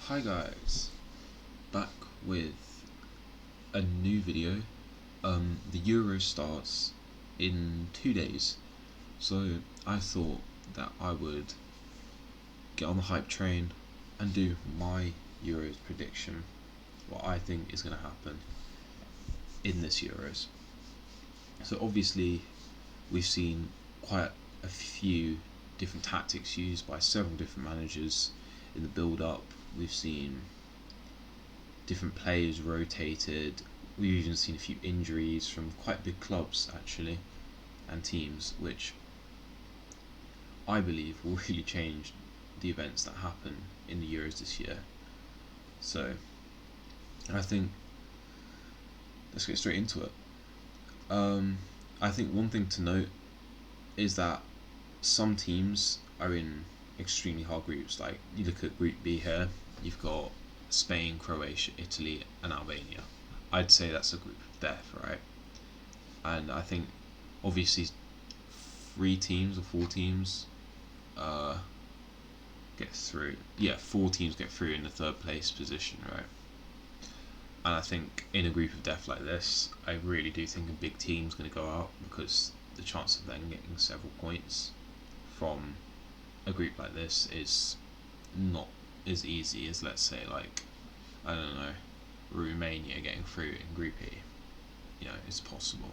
Hi guys, back with a new video. The Euro starts in 2 days, so I thought that I would get on the hype train and do my Euros prediction, what I think is going to happen in this Euros. So obviously we've seen quite a few different tactics used by several different managers in the build-up. We've seen different players rotated. We've even seen a few injuries from quite big clubs actually and teams, which I believe will really change the events that happen in the Euros this year. So I think let's get straight into it. I think one thing to note is that some teams are in extremely hard groups. Like you look at Group B here, you've got Spain, Croatia, Italy, and Albania. I'd say that's a group of death, right? And I think obviously 3 teams or 4 teams get through. Yeah, 4 teams get through in the third place position, right? And I think in a group of death like this, I really do think a big team's going to go out, because the chance of them getting several points from a group like this is not as easy as, let's say, like, I don't know, Romania getting through in Group E. You know, it's possible.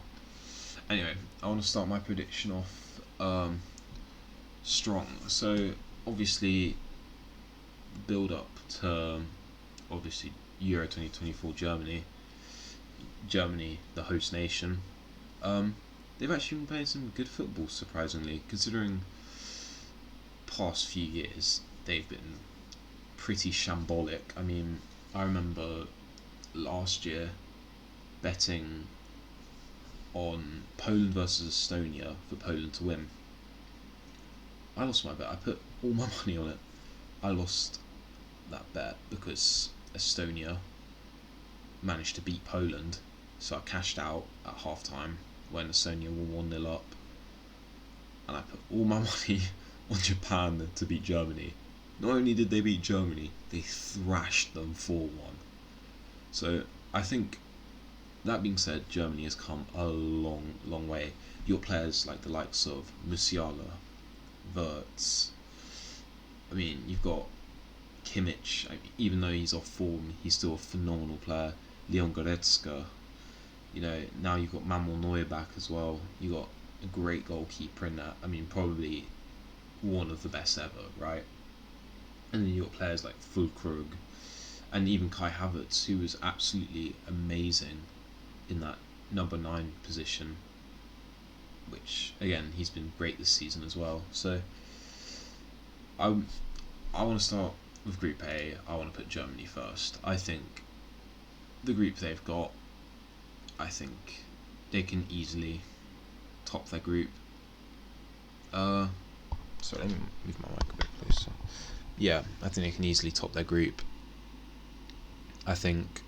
Anyway, I want to start my prediction off strong. So obviously, build up to obviously Euro 2024 Germany, the host nation. They've actually been playing some good football, surprisingly, considering past few years they've been pretty shambolic. I mean, I remember last year betting on Poland versus Estonia for Poland to win. I lost my bet. I put all my money on it. I lost that bet because Estonia managed to beat Poland, so I cashed out at half time when Estonia were 1-0 up, and I put all my money on Japan to beat Germany. Not only did they beat Germany, they thrashed them 4-1. So I think, that being said, Germany has come a long way. Your players like the likes of Musiala, Wirtz. I mean, you've got Kimmich. Even though he's off form, he's still a phenomenal player. Leon Goretzka. You know, now you've got Manuel Neuer back as well. You got a great goalkeeper in that. I mean, probably one of the best ever, right? And then you got players like Füllkrug and even Kai Havertz, who was absolutely amazing in that number 9 position, which again, he's been great this season as well. So I want to start with Group A. I want to put Germany first. I think the group they've got, I think they can easily top their group. Sorry, let me move my mic a bit closer. Yeah, I think they can easily top their group. I think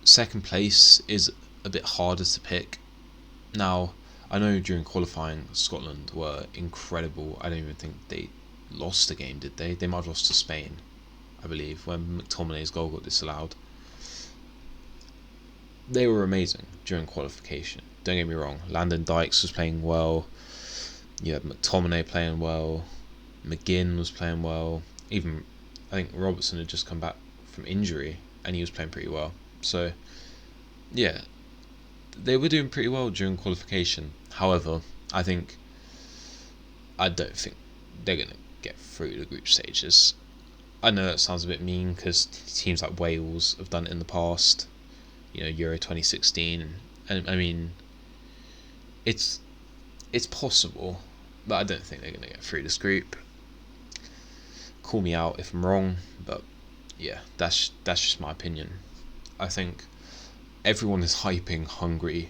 second place is a bit harder to pick. Now, I know during qualifying Scotland were incredible. I don't even think they lost a game, did they? They might have lost to Spain, I believe, when McTominay's goal got disallowed. They were amazing during qualification. Don't get me wrong. Landon Dykes was playing well. You had McTominay playing well. McGinn was playing well. Even, I think Robertson had just come back from injury and he was playing pretty well. So, yeah, they were doing pretty well during qualification. However, I don't think they're going to get through the group stages. I know that sounds a bit mean because teams like Wales have done it in the past. You know, Euro 2016, and I mean, it's possible, but I don't think they're going to get through this group. Call me out if I'm wrong, but yeah, that's just my opinion. I think everyone is hyping Hungary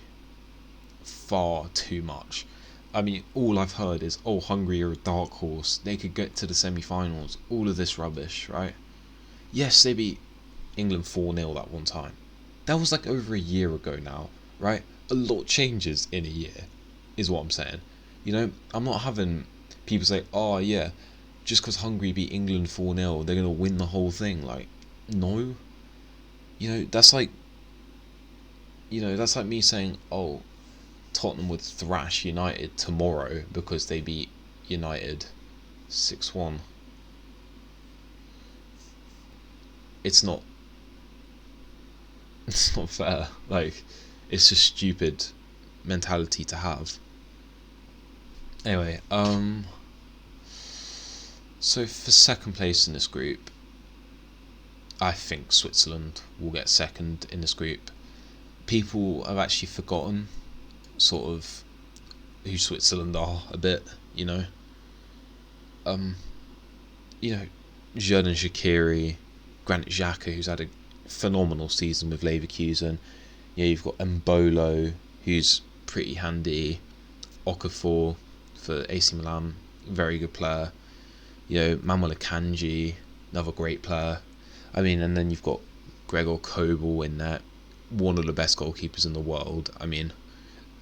far too much. I mean, all I've heard is, oh, Hungary are a dark horse, they could get to the semi-finals, all of this rubbish, right? Yes, they beat England 4-0 that one time. That was like over a year ago now, right? A lot changes in a year, is what I'm saying. You know, I'm not having people say, oh yeah, just because Hungary beat England 4-0, they're gonna win the whole thing. Like, no, that's like that's like me saying, oh, Tottenham would thrash United tomorrow because they beat United 6-1. It's not. It's not fair. Like, it's a stupid mentality to have. Anyway, so for second place in this group, I think Switzerland will get second in this group. People have actually forgotten sort of who Switzerland are a bit, you know. Um, Xherdan Shaqiri, Granit Xhaka, who's had a phenomenal season with Leverkusen. You've got Mbolo, who's pretty handy. Okafor for AC Milan, very good player. Manuel Akanji, another great player. I mean, and then you've got Gregor Kobel in there, one of the best goalkeepers in the world. I mean,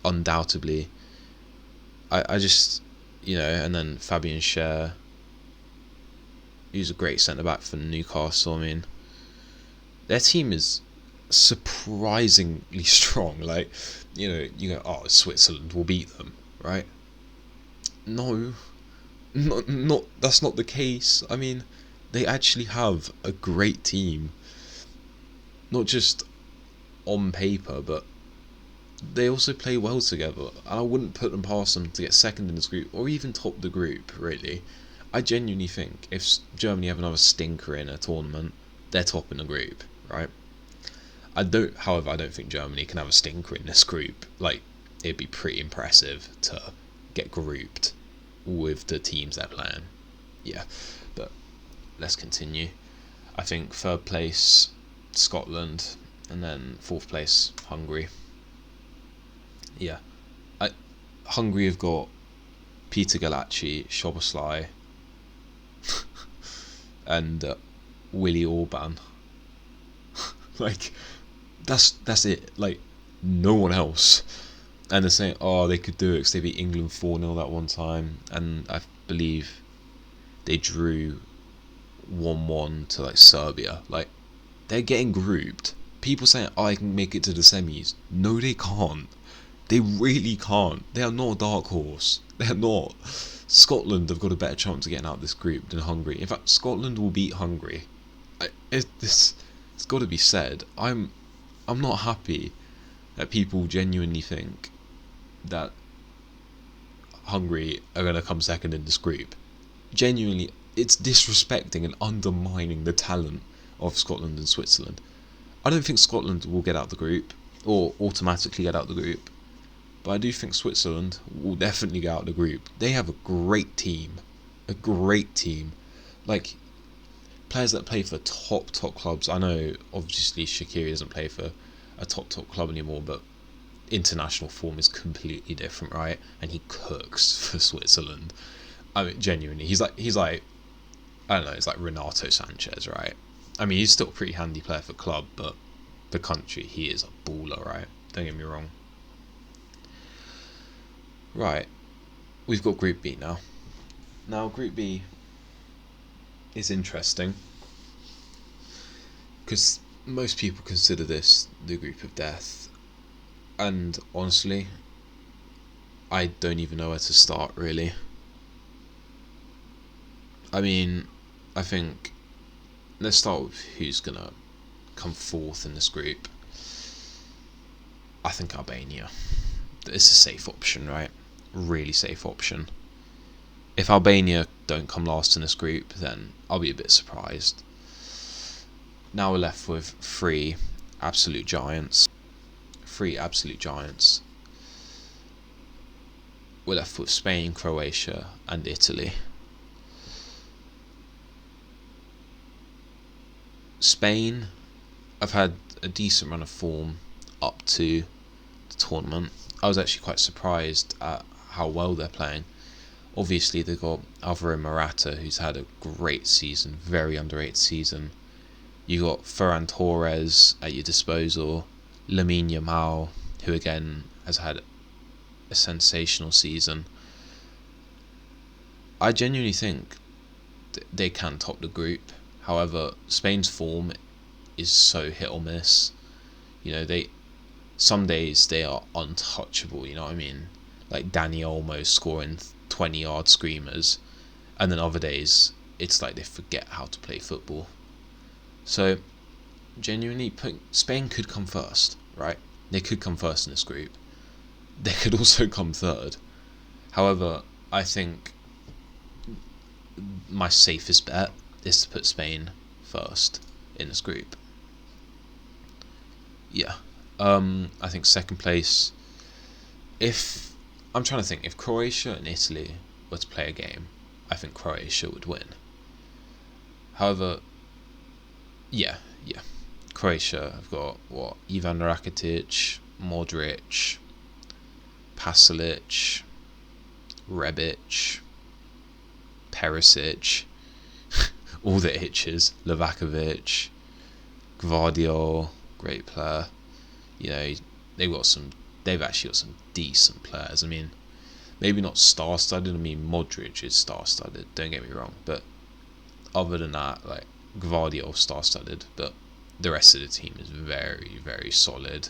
undoubtedly. I just, and then Fabian Schär, who's a great centre-back for Newcastle. I mean, their team is surprisingly strong. Like, you go, oh, Switzerland will beat them, right? No, not that's not the case. I mean, they actually have a great team, not just on paper, but they also play well together. And I wouldn't put them past them to get second in this group or even top the group, really. I genuinely think if Germany have another stinker in a tournament, they're top in the group, right? However, I don't think Germany can have a stinker in this group. Like, it'd be pretty impressive to get grouped with the teams they're playing. Yeah, but let's continue. I think third place, Scotland, and then fourth place, Hungary. Yeah, Hungary have got Peter Galacci, Szoboszlai, and Willy Orban. Like, that's it. Like, no one else. And they're saying, oh, they could do it because they beat England 4-0 that one time, and I believe they drew 1-1 to like Serbia. Like, they're getting grouped. People saying, oh, I can make it to the semis. No, they can't. They really can't. They are not a dark horse. They're not. Scotland have got a better chance of getting out of this group than Hungary. In fact, Scotland will beat Hungary. It's got to be said. I'm not happy that people genuinely think that Hungary are going to come second in this group. Genuinely, it's disrespecting and undermining the talent of Scotland and Switzerland. I don't think Scotland will get out of the group or automatically get out of the group, but I do think Switzerland will definitely get out of the group. They have a great team. A great team. Like, players that play for top clubs. I know, obviously, Shaqiri doesn't play for a top club anymore, but international form is completely different, right? And he cooks for Switzerland. I mean, genuinely, he's like I don't know, it's like Renato Sanchez, right? I mean, he's still a pretty handy player for club, but the country, he is a baller, right? Don't get me wrong. Right, we've got Group B now. Now, Group B is interesting because most people consider this the group of death, and honestly, I don't even know where to start, really. I mean, I think let's start with who's gonna come fourth in this group. I think Albania. It's a safe option, right? Really safe option. If Albania don't come last in this group, then I'll be a bit surprised. Now we're left with three absolute giants. We're left with Spain, Croatia, and Italy. Spain have had a decent run of form up to the tournament. I was actually quite surprised at how well they're playing. Obviously, they've got Alvaro Morata, who's had a great season, very underrated season. You got Ferran Torres at your disposal, Lamine Yamal, who again has had a sensational season. I genuinely think they can top the group. However, Spain's form is so hit or miss. You know, some days they are untouchable. You know what I mean? Like Dani Olmo scoring 20-yard screamers, and then other days it's like they forget how to play football. So genuinely, Spain could come first, right? They could come first in this group. They could also come third. However, I think my safest bet is to put Spain first in this group. Yeah. I think second place. If I'm trying to think, if Croatia and Italy were to play a game, I think Croatia would win. However, yeah. Croatia have got Ivan Rakitic, Modric, Pasalic, Rebic, Perisic, all the itches, Livakovic, Gvardiol, great player. You know, they've actually got some decent players. I mean, maybe not star-studded. I mean, Modric is star-studded, don't get me wrong. But other than that, like, Gvardiol star-studded, but the rest of the team is very, very solid.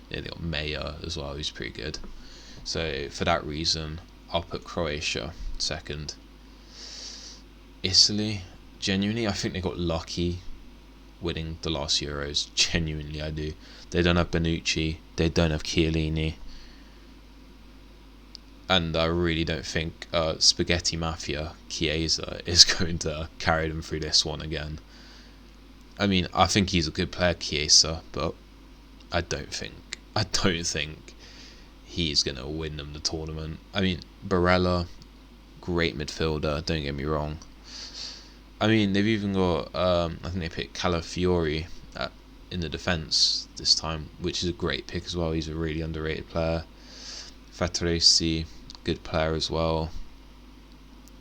Yeah, they got Meyer as well, who's pretty good. So for that reason, I'll put Croatia second. Italy, genuinely, I think they got lucky winning the last Euros. Genuinely, I do. They don't have Bonucci, they don't have Chiellini, and I really don't think Spaghetti Mafia Chiesa is going to carry them through this one again. I mean, I think he's a good player, Chiesa, but I don't think he's going to win them the tournament. I mean, Barella, great midfielder, don't get me wrong. I mean, they've even got, I think they picked Calafiori in the defence this time, which is a great pick as well. He's a really underrated player. Fatresi, good player as well.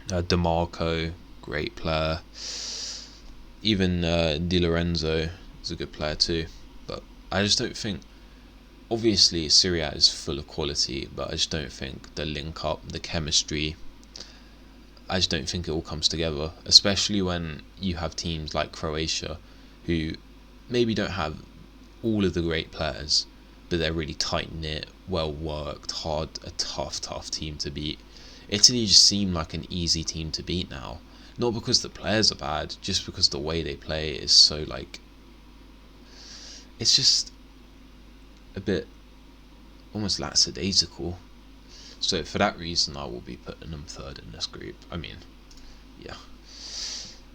DeMarco, great player. Even Di Lorenzo is a good player too. But I just don't think, obviously Serie A is full of quality, but I just don't think the link up, the chemistry, I just don't think it all comes together, especially when you have teams like Croatia who maybe don't have all of the great players, but they're really tight-knit, well-worked, hard, a tough team to beat. Italy just seem like an easy team to beat now. Not because the players are bad, just because the way they play is so, like, it's just a bit almost lackadaisical. So for that reason, I will be putting them third in this group. I mean, yeah.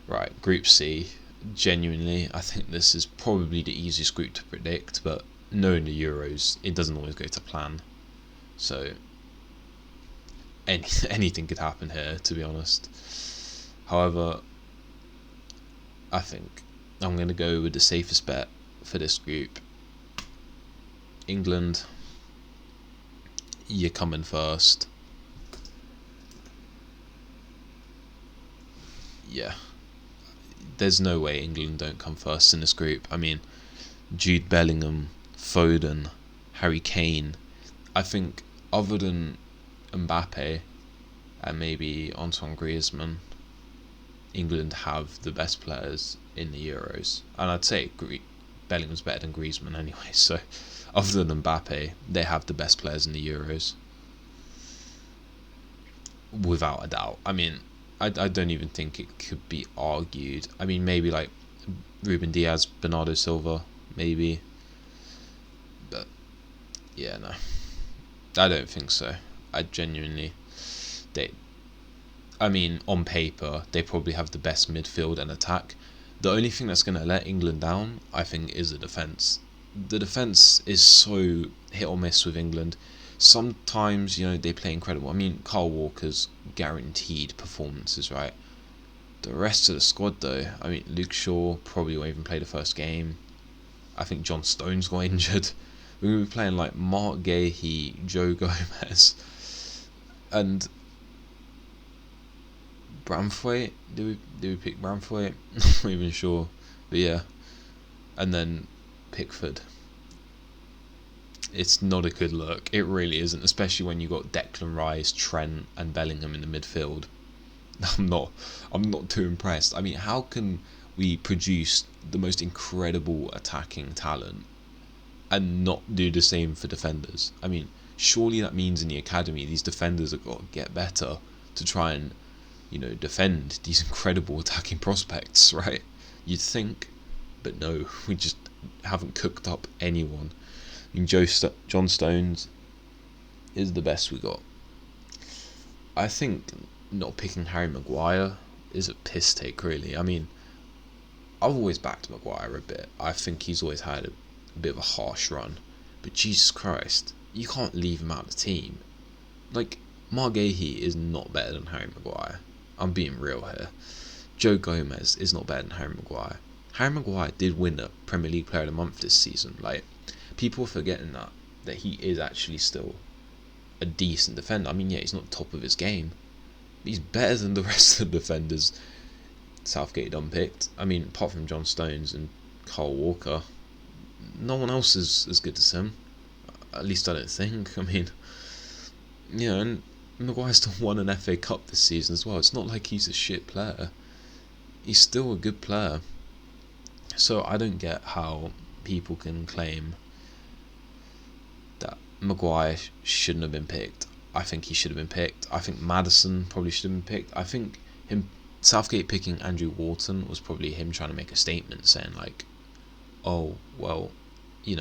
Right, Group C. Genuinely, I think this is probably the easiest group to predict, but knowing the Euros, it doesn't always go to plan. So anything could happen here, to be honest. However, I think I'm going to go with the safest bet for this group. England, you're coming first. Yeah. There's no way England don't come first in this group. I mean, Jude Bellingham, Foden, Harry Kane. I think other than Mbappe and maybe Antoine Griezmann, England have the best players in the Euros. And I'd say Bellingham's better than Griezmann anyway, so other than Mbappe, they have the best players in the Euros. Without a doubt. I mean, I don't even think it could be argued. I mean, maybe like Ruben Diaz, Bernardo Silva, maybe. But, yeah, no. I don't think so. I genuinely... I mean, on paper, they probably have the best midfield and attack. The only thing that's going to let England down, I think, is the defence. The defence is so hit or miss with England. Sometimes, you know, they play incredible. I mean, Kyle Walker's guaranteed performances, right? The rest of the squad, though, I mean, Luke Shaw probably won't even play the first game. I think John Stones got injured. We're going to be playing like Mark Gahey, Joe Gomez, and Bramthwaite. Did we pick Bramthwaite? Not even sure, but yeah. And then Pickford. It's not a good look. It really isn't, especially when you got Declan Rice, Trent, and Bellingham in the midfield. I'm not. I'm not too impressed. I mean, how can we produce the most incredible attacking talent and not do the same for defenders? I mean, surely that means in the academy these defenders have got to get better to try and, defend these incredible attacking prospects, right? You'd think, but no, we just haven't cooked up anyone. I mean, John Stones is the best we got. I think not picking Harry Maguire is a piss take, really. I mean, I've always backed Maguire a bit. I think he's always had a bit of a harsh run. But Jesus Christ, you can't leave him out of the team. Like, Marc Guéhi is not better than Harry Maguire. I'm being real here. Joe Gomez is not better than Harry Maguire. Harry Maguire did win the Premier League Player of the Month this season. Like, people are forgetting that he is actually still a decent defender. I mean, yeah, he's not top of his game, but he's better than the rest of the defenders Southgate unpicked. I mean, apart from John Stones and Kyle Walker, no one else is as good as him. At least I don't think. I mean, and Maguire still won an FA Cup this season as well. It's not like he's a shit player. He's still a good player. So I don't get how people can claim that Maguire shouldn't have been picked. I think he should have been picked. I think Maddison probably should have been picked. I think Southgate picking Andrew Wharton was probably him trying to make a statement saying like, oh, well, you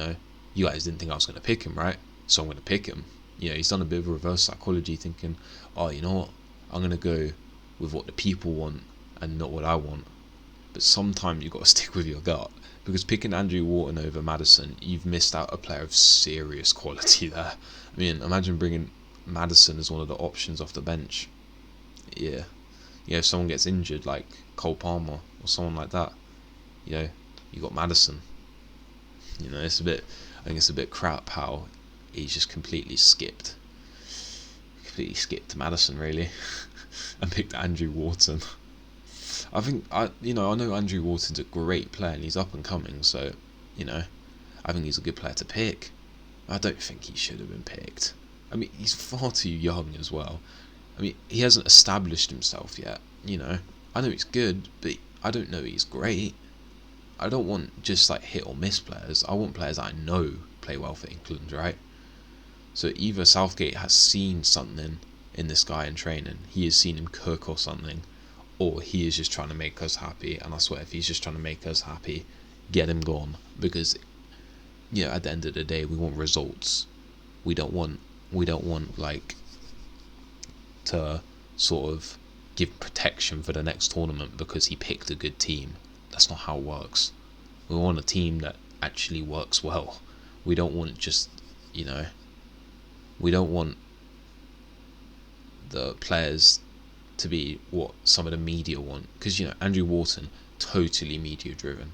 guys didn't think I was going to pick him, right? So I'm going to pick him. He's done a bit of reverse psychology thinking, oh, you know what? I'm going to go with what the people want and not what I want. But sometimes you've got to stick with your gut, because picking Andrew Wharton over Maddison, you've missed out a player of serious quality there. I mean, imagine bringing Maddison as one of the options off the bench. Yeah. If someone gets injured like Cole Palmer or someone like that, you got Maddison. I think it's a bit crap how he's just completely skipped Maddison really, and picked Andrew Wharton. I know Andrew Wharton's a great player and he's up and coming, so I think he's a good player to pick. I don't think he should have been picked. I mean, he's far too young as well. I mean, he hasn't established himself yet, I know he's good, but I don't know he's great. I don't want just like hit or miss players. I want players that I know play well for England, right? So either Southgate has seen something in this guy in training, he has seen him cook or something, or he is just trying to make us happy. And I swear, if he's just trying to make us happy, get him gone. Because at the end of the day, we want results. We don't want like to sort of give protection for the next tournament because he picked a good team. That's not how it works. We want a team that actually works well. We don't want just, we don't want the players to be what some of the media want. Because, Andrew Wharton, totally media driven.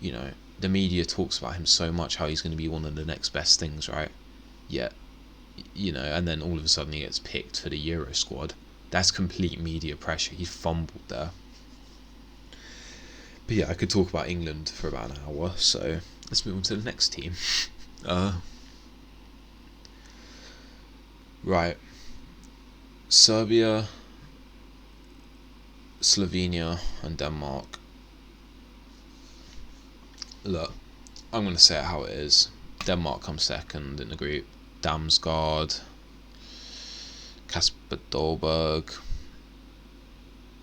The media talks about him so much, how he's going to be one of the next best things, right? Yet, and then all of a sudden he gets picked for the Euro squad. That's complete media pressure. He fumbled there. But yeah, I could talk about England for about an hour, so let's move on to the next team. Right. Serbia, Slovenia and Denmark. Look, I'm going to say it how it is. Denmark comes second in the group. Damsgaard, Kasper Dolberg.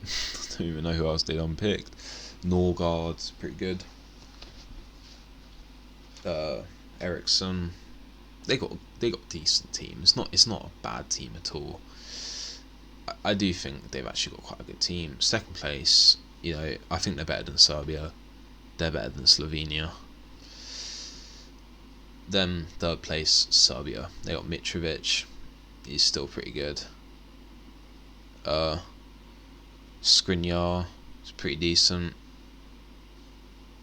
I don't even know who else they unpicked. Norgard's pretty good. Ericsson. They got decent teams. It's not a bad team at all. I do think they've actually got quite a good team. Second place, I think they're better than Serbia. They're better than Slovenia. Then third place, Serbia. They got Mitrovic. He's still pretty good. Skriniar is pretty decent.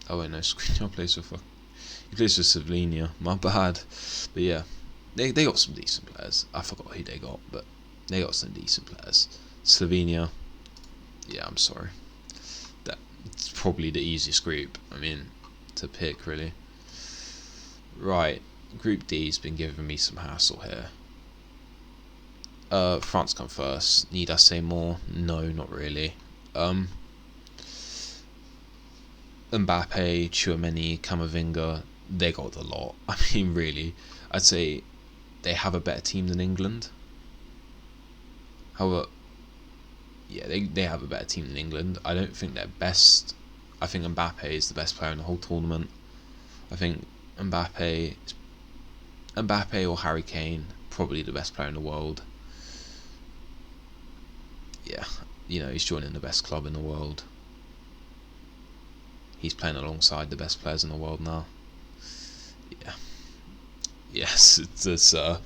Oh wait, no, Skriniar plays for he plays for Slovenia. My bad. But yeah, they got some decent players. I forgot who they got, but they got some decent players. Slovenia. Yeah, I'm sorry. That's probably the easiest group. To pick really. Right, Group D's been giving me some hassle here. France come first. Need I say more? No, not really. Mbappe, Tchouameni, Camavinga, they got a lot. I mean, really, I'd say they have a better team than England. However, yeah, they have a better team than England. I don't think they're best. I think Mbappe is the best player in the whole tournament. I think Mbappe or Harry Kane, probably the best player in the world. Yeah, he's joining the best club in the world. He's playing alongside the best players in the world now. Yeah. Yes, it's a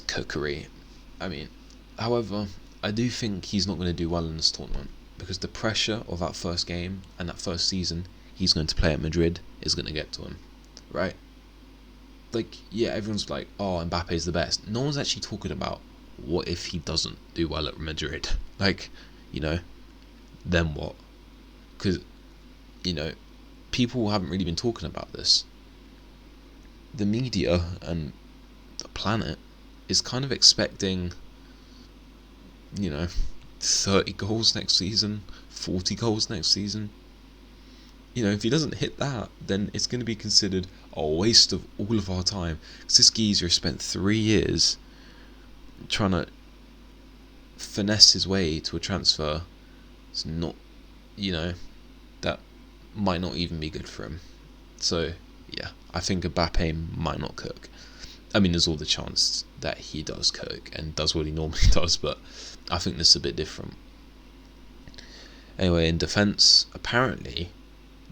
cookery. I mean, however, I do think he's not going to do well in this tournament because the pressure of that first game and that first season he's going to play at Madrid is going to get to him, right? Like, yeah, everyone's like, oh, Mbappe's the best. No one's actually talking about what if he doesn't do well at Madrid. Like, then what? Because, people haven't really been talking about this. The media and the planet is kind of expecting, 30 goals next season, 40 goals next season. If he doesn't hit that, then it's going to be considered a waste of all of our time. Because this geezer spent 3 years trying to finesse his way to a transfer. It's not, that might not even be good for him. So, yeah, I think Mbappe might not cook. I mean, there's all the chance that he does cook and does what he normally does, but I think this is a bit different. Anyway, in defence, apparently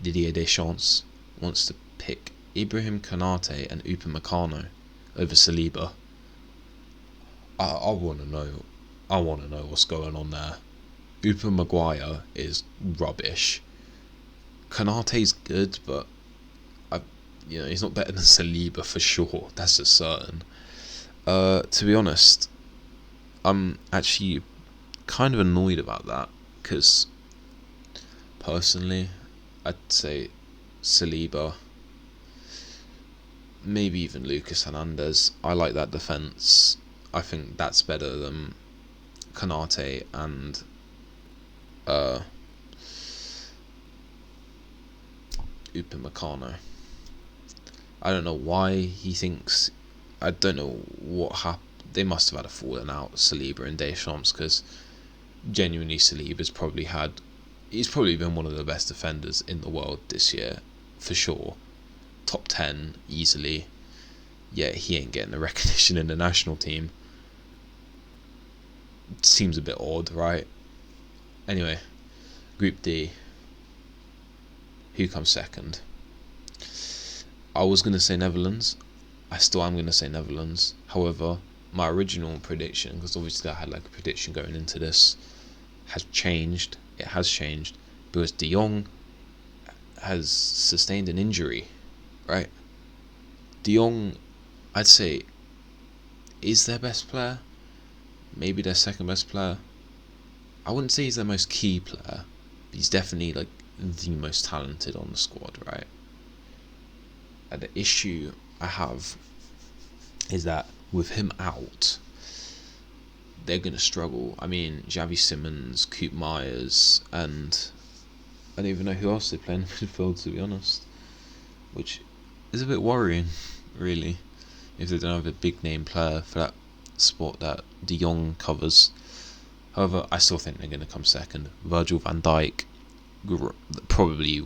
Didier Deschamps wants to pick Ibrahim Konate and Upamecano over Saliba. I want to know. I want to know what's going on there. Maguire is rubbish. Konate's good, but he's not better than Saliba for sure. That's just certain. To be honest, I'm actually kind of annoyed about that because personally, I'd say Saliba, maybe even Lucas Hernandez. I like that defence. I think that's better than Konate and Upamecano. I don't know why he thinks. I don't know what happened. They must have had a falling out, Saliba and Deschamps, because genuinely Saliba's probably had. He's probably been one of the best defenders in the world this year, for sure. Top 10 easily. Yeah, he ain't getting the recognition in the national team. Seems a bit odd, right? Anyway, Group D. Who comes second? I was going to say Netherlands. I still am going to say Netherlands. However, my original prediction, because obviously I had like a prediction going into this, has changed. It has changed because De Jong has sustained an injury, right? De Jong, I'd say, is their best player. Maybe their second best player. I wouldn't say he's their most key player, but he's definitely like the most talented on the squad, right? And the issue I have is that with him out, they're going to struggle. I mean, Xavi Simons, Coop Myers, and I don't even know who else they play in the midfield, to be honest. Which is a bit worrying, really, if they don't have a big name player for that spot that De Jong covers. However, I still think they're going to come second. Virgil van Dijk, probably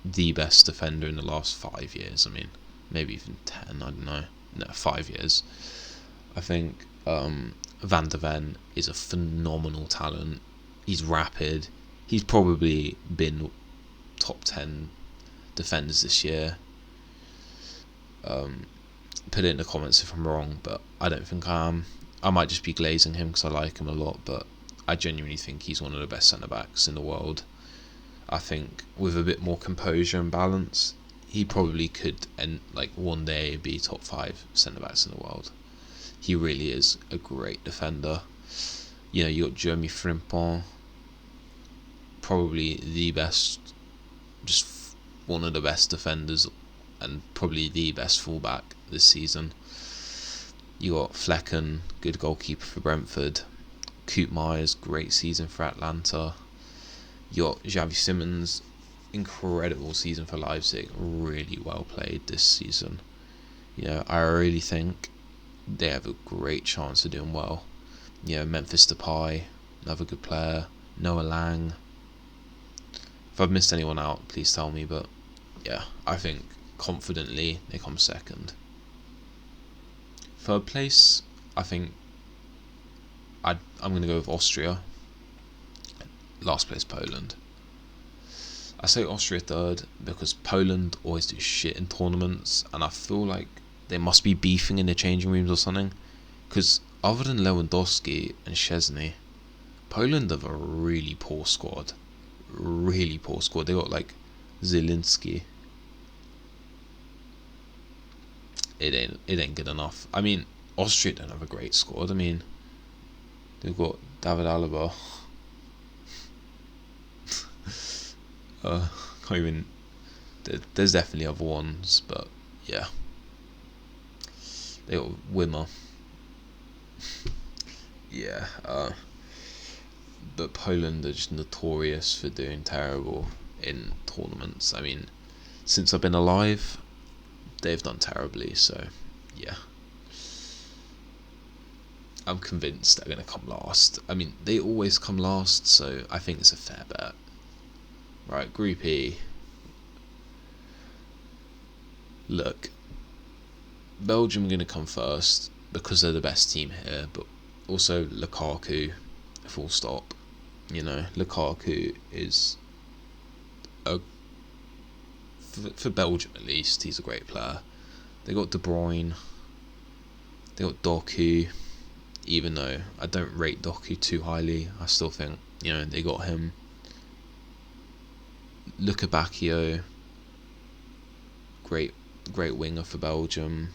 the best defender in the last 5 years. I mean, maybe even 10, I don't know. No, 5 years. I think Van de Ven is a phenomenal talent. He's rapid. He's probably been top 10 defenders this year. Put it in the comments if I'm wrong, but I don't think I am. I might just be glazing him because I like him a lot, but I genuinely think he's one of the best centre-backs in the world. I think with a bit more composure and balance, he probably could one day be top 5 centre-backs in the world. He really is a great defender. You got Jeremy Frimpong, probably the best, just one of the best defenders and probably the best fullback this season. You got Flecken, good goalkeeper for Brentford. Coop Myers, great season for Atlanta. You got Xavi Simons, incredible season for Leipzig. Really well played this season. I really think they have a great chance of doing well. Memphis Depay, another good player. Noah Lang. If I've missed anyone out, please tell me. But yeah, I think confidently they come second. Third place, I think I'm going to go with Austria. Last place, Poland. I say Austria third because Poland always do shit in tournaments, and I feel like they must be beefing in the changing rooms or something. Because other than Lewandowski and Szczesny, Poland have a really poor squad. Really poor squad. They got like Zielinski. It ain't good enough. I mean, Austria don't have a great squad. I mean, they've got David Alaba. Can't even. There's definitely other ones, but yeah. They got Wimmer. Yeah. But Poland are just notorious for doing terrible in tournaments. I mean, since I've been alive, they've done terribly. So yeah. I'm convinced they're going to come last. I mean, they always come last, so I think it's a fair bet. Right, Group E. Look, Belgium are going to come first because they're the best team here, but also Lukaku, full stop. Lukaku is for Belgium at least, he's a great player. They got De Bruyne, they got Doku. Even though I don't rate Doku too highly, I still think they got him. Luka Bacchio, great winger for Belgium.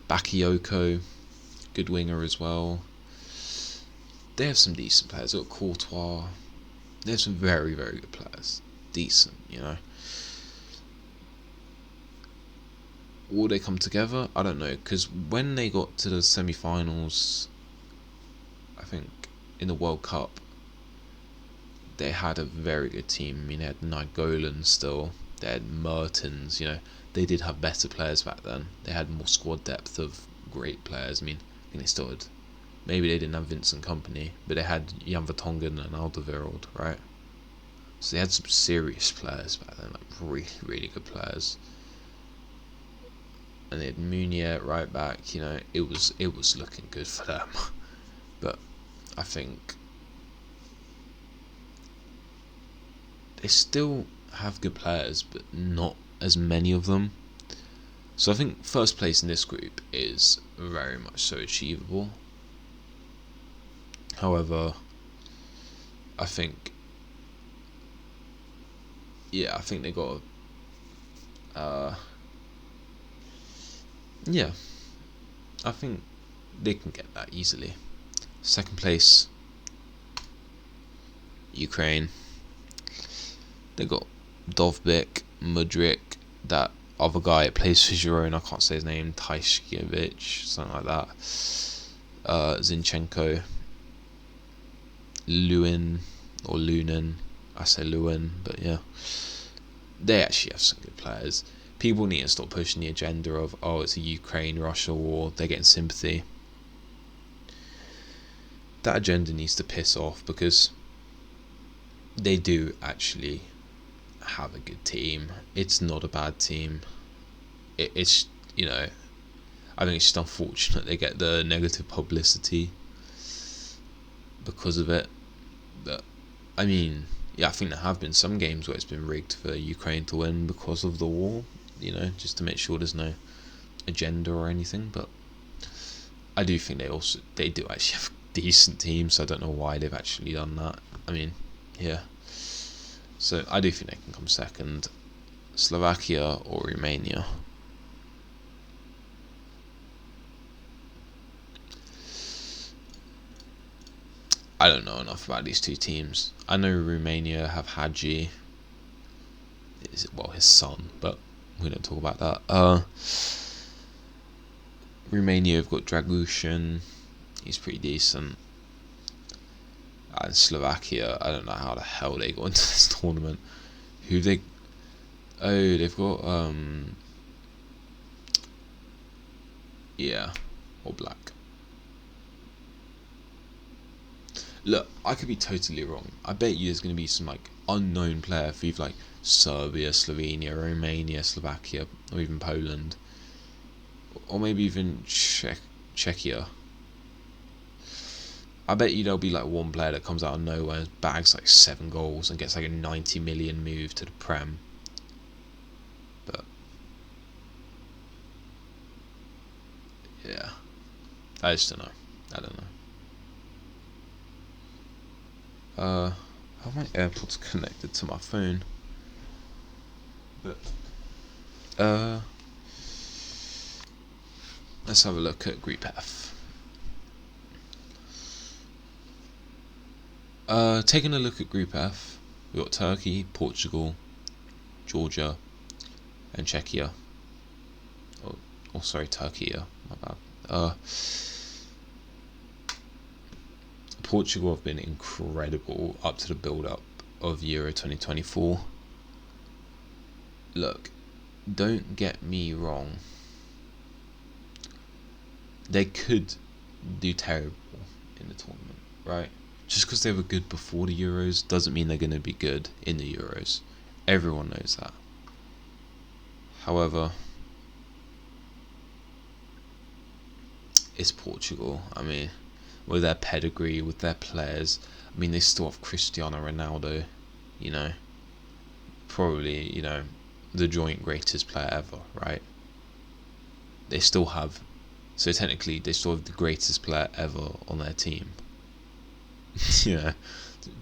Bakayoko, good winger as well. They have some decent players. They've got Courtois. They have some very, very good players. Decent, Will they come together? I don't know, because when they got to the semi-finals, I think in the World Cup, they had a very good team. I mean, they had Nainggolan still. They had Mertens. They did have better players back then. They had more squad depth of great players. I mean, I think they still had. Maybe they didn't have Vincent Kompany, but they had Jan Vertonghen and Alderweireld, right? So they had some serious players back then, like really, really good players. And they had Meunier right back. It was looking good for them. But I think they still have good players, but not as many of them. So I think first place in this group is very much so achievable. However, I think they got I think they can get that easily. Second place, Ukraine. They got Dovbyk, Mudryk, that other guy that plays for Girona, I can't say his name, Taishkiewicz, something like that. Zinchenko, Lunin, I say Lewin, but yeah. They actually have some good players. People need to stop pushing the agenda of, it's a Ukraine-Russia war, they're getting sympathy. That agenda needs to piss off, because they do actually have a good team. It's not a bad team. It's I think it's just unfortunate they get the negative publicity because of it. But I mean, I think there have been some games where it's been rigged for Ukraine to win because of the war, just to make sure there's no agenda or anything. But I do think they do actually have decent teams, so I don't know why they've actually done that. I mean, yeah. So I do think they can come second. Slovakia or Romania. I don't know enough about these two teams. I know Romania have Hagi, his son, but we don't talk about that. Romania have got Dragushin, he's pretty decent. And Slovakia, I don't know how the hell they got into this tournament. Who they? Oh, they've got yeah, or Black. Look, I could be totally wrong. I bet you there's going to be some like unknown player for either like Serbia, Slovenia, Romania, Slovakia, or even Poland, or maybe even Czechia. I bet you there'll be like one player that comes out of nowhere and bags like 7 goals and gets like a 90 million move to the Prem. But yeah, I just don't know. I don't know. How my AirPods connected to my phone? But let's have a look at Group F. Taking a look at Group F, we've got Turkey, Portugal, Georgia, and Czechia. Oh, sorry, Turkey. My bad. Portugal have been incredible up to the build-up of Euro 2024. Look, don't get me wrong. They could do terrible in the tournament, right? Just because they were good before the Euros doesn't mean they're going to be good in the Euros. Everyone knows that. However, it's Portugal. I mean, with their pedigree, with their players, I mean, they still have Cristiano Ronaldo, you know, probably, you know, the joint greatest player ever, right? They still have, so technically, they still have the greatest player ever on their team. Yeah,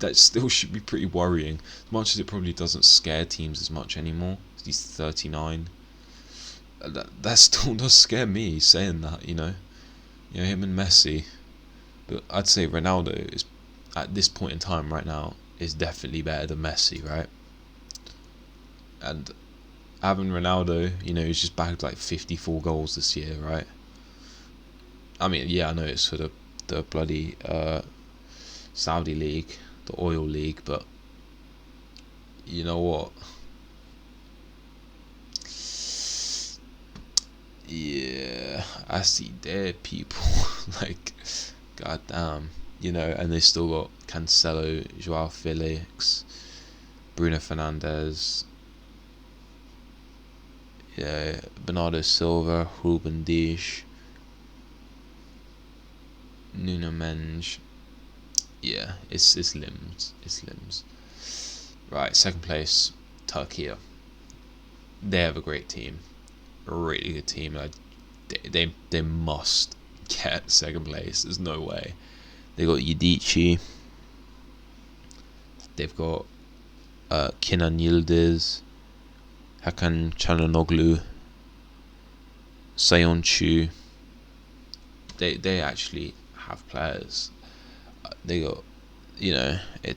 that still should be pretty worrying. As much as it probably doesn't scare teams as much anymore. He's 39. That still does scare me saying that, you know. You know, him and Messi. But I'd say Ronaldo is, at this point in time right now, is definitely better than Messi, right? And having Ronaldo, you know, he's just bagged like 54 goals this year, right? I mean, yeah, I know it's for the bloody Saudi league, the oil league, but you know what? Yeah, I see dead people. Like, goddamn, you know, and they still got Cancelo, Joao Felix, Bruno Fernandes, yeah, Bernardo Silva, Ruben Dias, Nuno Mendes. Yeah, it's limbs. It's limbs. Right, second place, Turkey. They have a great team, a really good team. They must get second place. There's no way. They got Yedici. They've got Kenan Yildiz, Hakan Çalhanoğlu, Sayonchu. They actually have players. They got, you know, they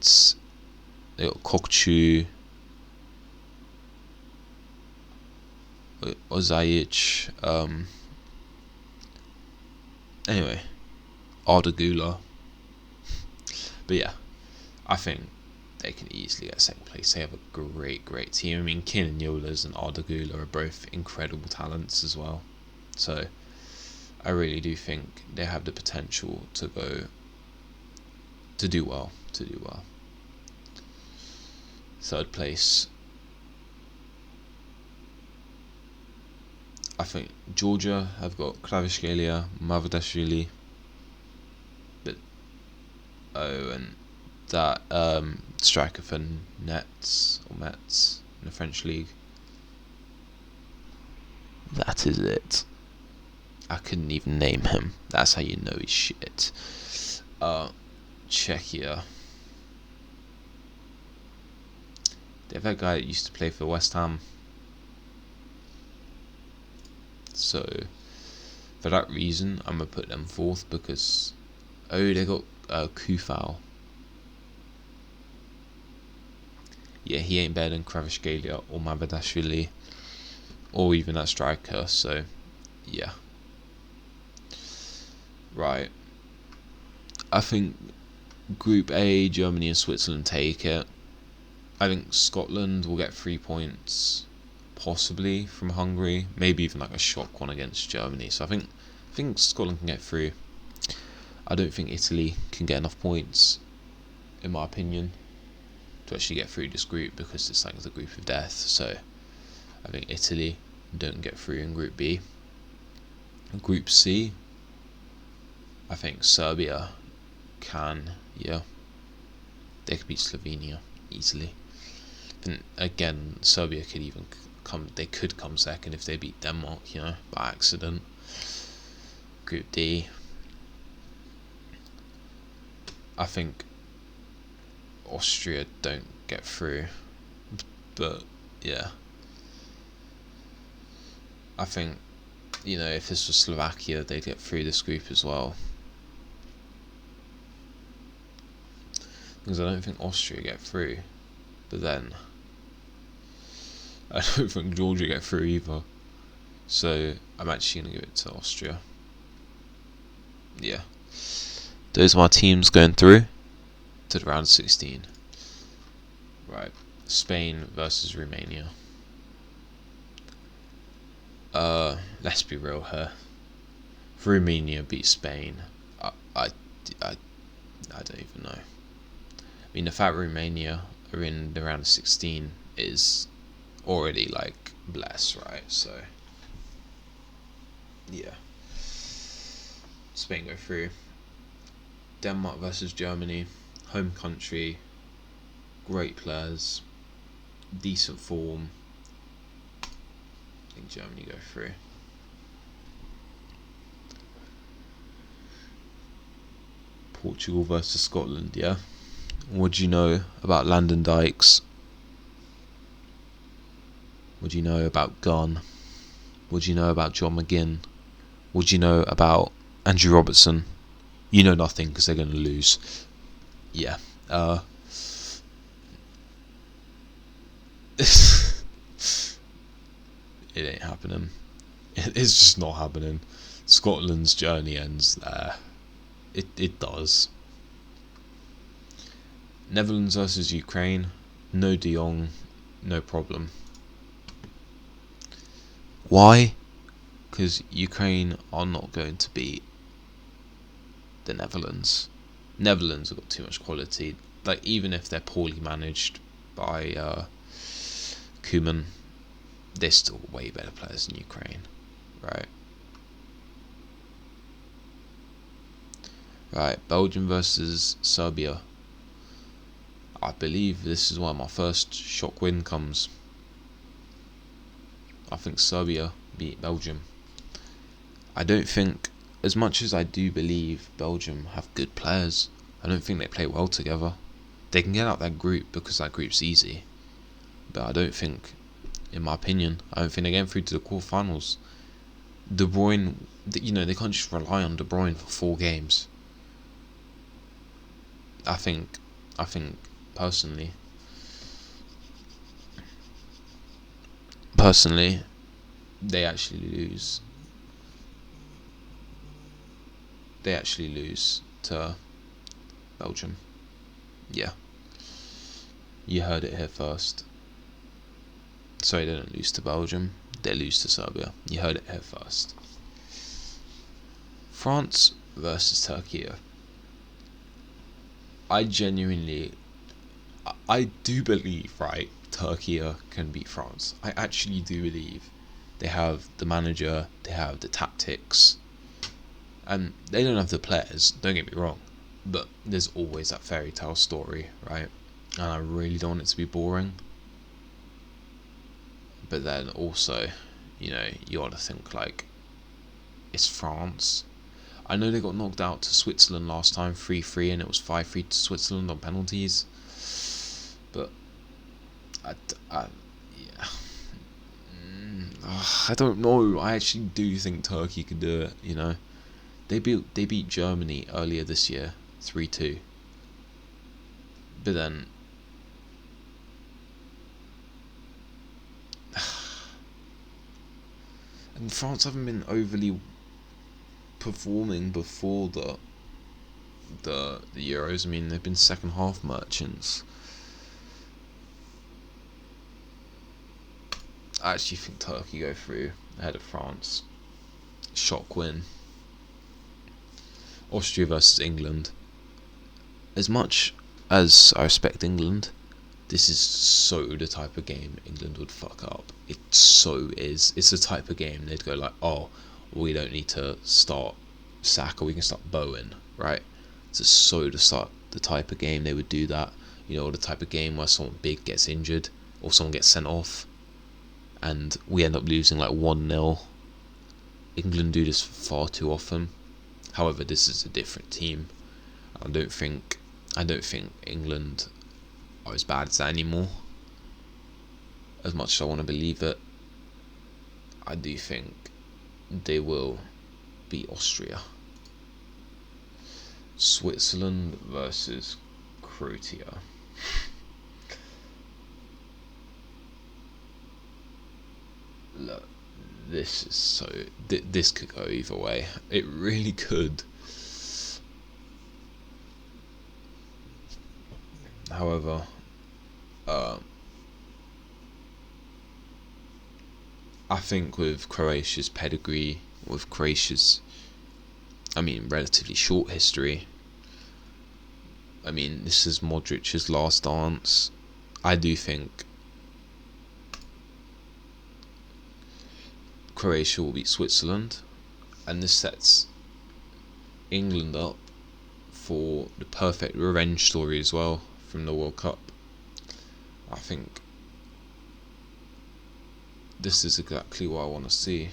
got Kokchu, Ozajic, anyway, Arda Güler. But yeah, I think they can easily get second place. They have a great team. I mean, Kenan Yildiz and Arda Güler are both incredible talents as well. So I really do think they have the potential to do well. Third place, I think Georgia have got Kvaratskhelia, Mavardashvili, but and that striker for Metz in the French league. That is it. I couldn't even name him. That's how you know he's shit. Czechia. They have that guy that used to play for West Ham. So, for that reason, I'm going to put them fourth because... Oh, they got Kufal. Yeah, he ain't better than Kvaratskhelia or Mavardashvili. or even that striker. So yeah, right. I think Group A, Germany and Switzerland take it. I think Scotland will get 3 points, possibly from Hungary, maybe even like a shock one against Germany. So I think Scotland can get through. I don't think Italy can get enough points, in my opinion, to actually get through this group, because it's like the group of death. So I think Italy don't get through in Group B. Group C, I think Serbia can, yeah, they could beat Slovenia easily. And again, Serbia could even come second if they beat Denmark, by accident. Group D, I think Austria don't get through, but yeah, I think, if this was Slovakia, they'd get through this group as well, because I don't think Austria get through. But then I don't think Georgia get through either, so I'm actually going to give it to Austria. Yeah, those are my teams going through to the round 16. Right, Spain versus Romania. Let's be real here. If Romania beat Spain, I don't even know. I mean, the fact Romania are in the round of 16 is already like blessed, right? So yeah, Spain go through. Denmark versus Germany, home country, great players, decent form. I think Germany go through. Portugal versus Scotland, yeah. What do you know about Landon Dykes? What do you know about Gunn? What do you know about John McGinn? What do you know about Andrew Robertson? You know nothing, because they're going to lose. Yeah. It ain't happening. It's just not happening. Scotland's journey ends there. It does. Netherlands versus Ukraine. No De Jong. No problem. Why? Because Ukraine are not going to beat the Netherlands. Netherlands have got too much quality. Like, even if they're poorly managed by Koeman, they're still way better players than Ukraine, right? Right, Belgium versus Serbia. I believe this is where my first shock win comes. I think Serbia beat Belgium. I don't think, as much as I do believe Belgium have good players, I don't think they play well together. They can get out that group because that group's easy, but I don't think, in my opinion, I don't think they're getting through to the quarterfinals. De Bruyne, they can't just rely on De Bruyne for 4 games. I think personally, they actually lose. They actually lose to Belgium. Yeah, you heard it here first. Sorry, they don't lose to Belgium. They lose to Serbia. You heard it here first. France versus Turkey. I do believe, right, Turkey can beat France. I actually do believe they have the manager, they have the tactics, and they don't have the players, don't get me wrong, but there's always that fairy tale story, right? And I really don't want it to be boring. But then also, you ought to think, like, it's France. I know they got knocked out to Switzerland last time, 3-3, and it was 5-3 to Switzerland on penalties. But yeah, I don't know. I actually do think Turkey could do it. They beat Germany earlier this year, 3-2. But then France haven't been overly performing before the Euros. I mean, they've been second half merchants. I actually think Turkey go through ahead of France. Shock win. Austria versus England. As much as I respect England, this is so the type of game England would fuck up. It so is. It's the type of game they'd go like, oh, we don't need to start Saka, we can start Bowen, right? It's so the type of game they would do that. You know, the type of game where someone big gets injured or someone gets sent off and we end up losing like 1-0. England do this far too often. However, this is a different team. I don't think England are as bad as that anymore. As much as I want to believe it, I do think they will beat Austria. Switzerland versus Croatia. Look, this is so. This could go either way. It really could. However, I think with Croatia's pedigree, with Croatia's, relatively short history. This is Modric's last dance. I do think Croatia will beat Switzerland, and this sets England up for the perfect revenge story as well from the World Cup. I think this is exactly what I want to see.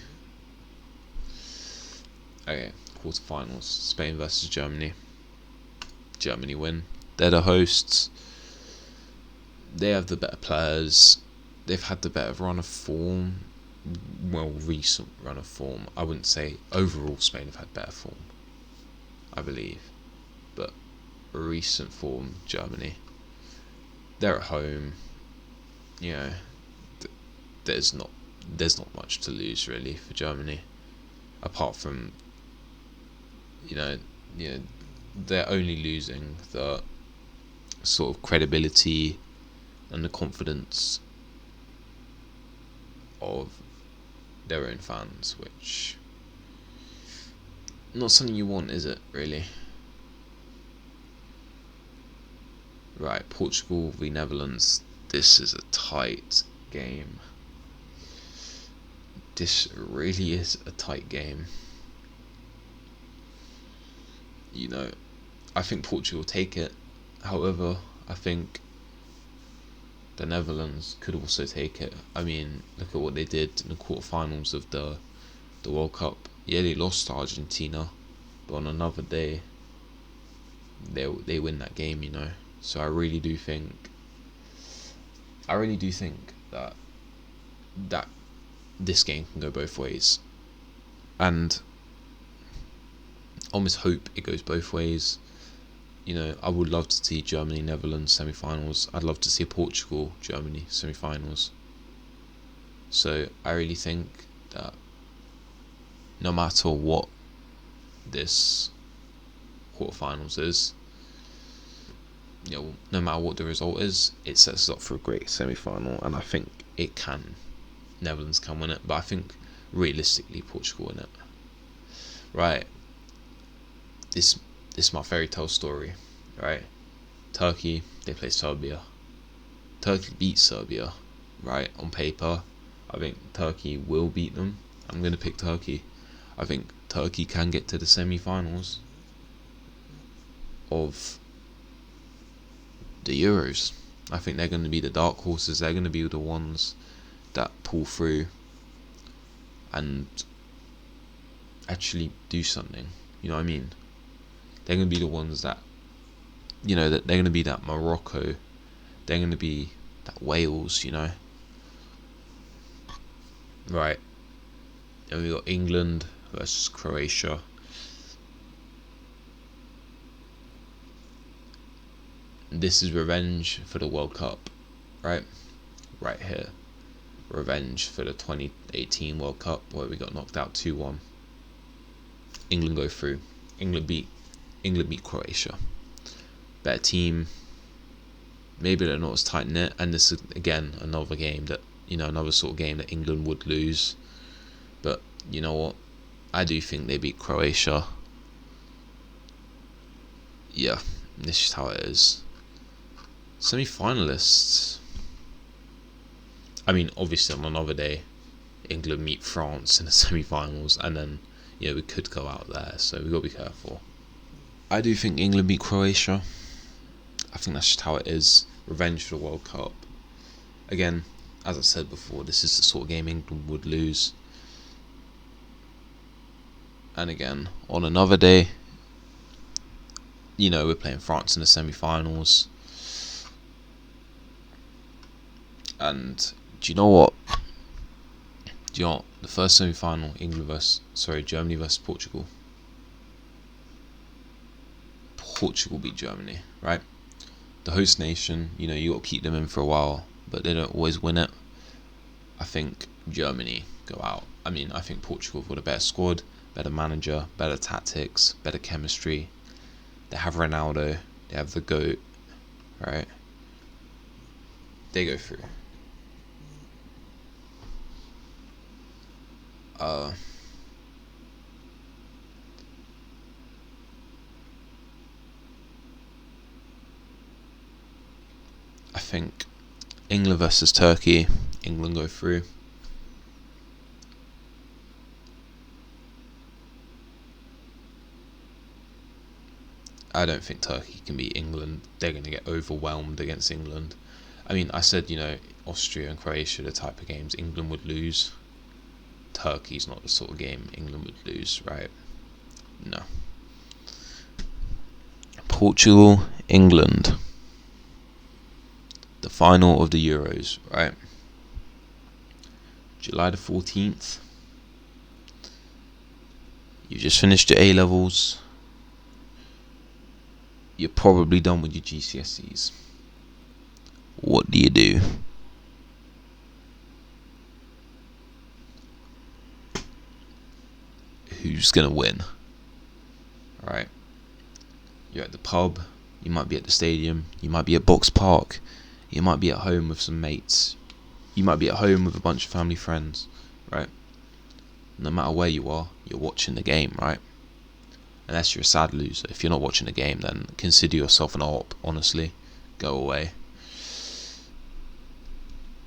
Okay, quarterfinals: Spain versus Germany. Germany win. They're the hosts. They have the better players. They've had the better run of form. Well, recent run of form. I wouldn't say overall Spain have had better form, I believe, but recent form Germany. They're at home. You know, there's not much to lose really for Germany, apart from they're only losing the sort of credibility and the confidence of their own fans, which not something you want, is it, really? Right, Portugal v Netherlands. This is a tight game. This really is a tight game. I think Portugal will take it. However, I think the Netherlands could also take it. Look at what they did in the quarterfinals of the World Cup. Yeah, they lost to Argentina, but on another day, they win that game. So I really do think that this game can go both ways, and almost hope it goes both ways. I would love to see Germany Netherlands semi-finals. I'd love to see Portugal Germany semi-finals. So I really think that no matter what this quarterfinals is, no matter what the result is, it sets us up for a great semi-final, and I think Netherlands can win it, but I think realistically Portugal win it. Right, this is my fairy tale story, right? Turkey, they play Serbia. Turkey beats Serbia, right? On paper, I think Turkey will beat them. I'm going to pick Turkey. I think Turkey can get to the semi-finals of the Euros. I think they're going to be the dark horses. They're going to be the ones that pull through and actually do something. You know what I mean? They're going to be the ones that, that they're going to be that Morocco. They're going to be that Wales, Right. And we got England versus Croatia. This is revenge for the World Cup, right? Right here. revenge for the 2018 World Cup where we got knocked out 2-1. England go through. England beat Croatia. Better team. Maybe they're not as tight knit, and this is again another game that another sort of game that England would lose. But you know what? I do think they beat Croatia. Yeah, this is how it is. Semi-finalists. I mean, obviously on another day, England meet France in the semi-finals, and then we could go out there. So we got to be careful. I do think England beat Croatia. I think that's just how it is. Revenge for the World Cup. Again, as I said before, this is the sort of game England would lose. And again, on another day, we're playing France in the semi-finals. And do you know what? The first semi-final, Germany versus Portugal. Portugal beat Germany, right? The host nation, you got to keep them in for a while, but they don't always win it. I think Germany go out. I mean, I think Portugal have got a better squad, better manager, better tactics, better chemistry. They have Ronaldo, they have the GOAT, right? They go through. I think England versus Turkey, England go through. I don't think Turkey can beat England. They're going to get overwhelmed against England. I mean, I said, Austria and Croatia are the type of games England would lose. Turkey's not the sort of game England would lose, right? No. Portugal, England. The final of the Euros, right? July the 14th. You've just finished your A-levels. You're probably done with your GCSEs. What do you do? Who's going to win? Alright. You're at the pub. You might be at the stadium. You might be at Box Park. You might be at home with some mates. You might be at home with a bunch of family friends. Right? No matter where you are, you're watching the game, right? Unless you're a sad loser. If you're not watching the game, then consider yourself an AWP, honestly. Go away.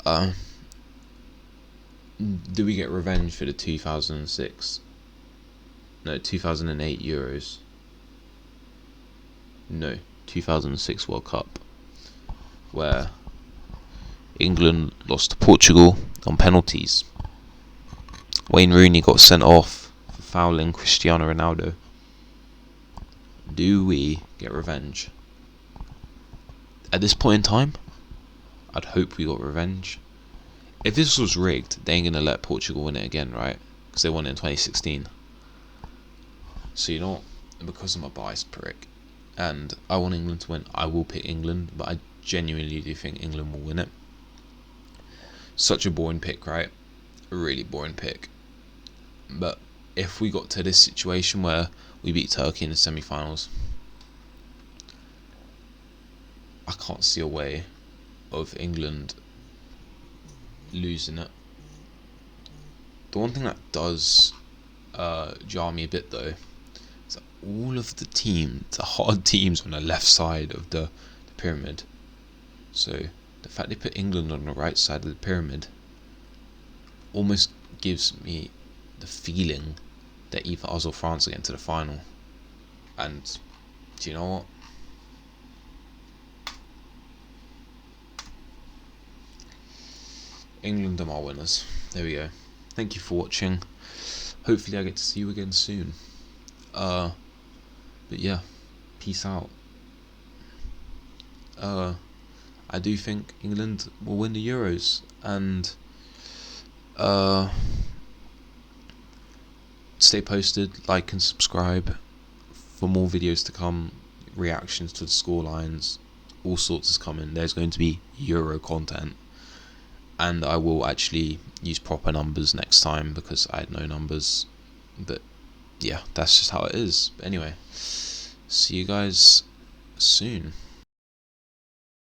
Do we get revenge for the 2008 Euros? No, 2006 World Cup, where England lost to Portugal on penalties. Wayne Rooney got sent off for fouling Cristiano Ronaldo. Do we get revenge? At this point in time, I'd hope we got revenge. If this was rigged, they ain't going to let Portugal win it again, right? Because they won it in 2016. So you know what? Because I'm a biased prick, and I want England to win, I will pick England, but I genuinely do think England will win it. Such a boring pick, right? A really boring pick. But if we got to this situation where we beat Turkey in the semi-finals, I can't see a way of England losing it. The one thing that does jar me a bit though is that all of the hard teams on the left side of the pyramid. So the fact they put England on the right side of the pyramid almost gives me the feeling that either us or France are getting to the final. And do you know what? England are my winners. There we go. Thank you for watching. Hopefully I get to see you again soon. But yeah, peace out. I do think England will win the Euros, and stay posted, like and subscribe for more videos to come, reactions to the scorelines, all sorts is coming. There's going to be Euro content, and I will actually use proper numbers next time because I had no numbers. But yeah, that's just how it is. But anyway, see you guys soon.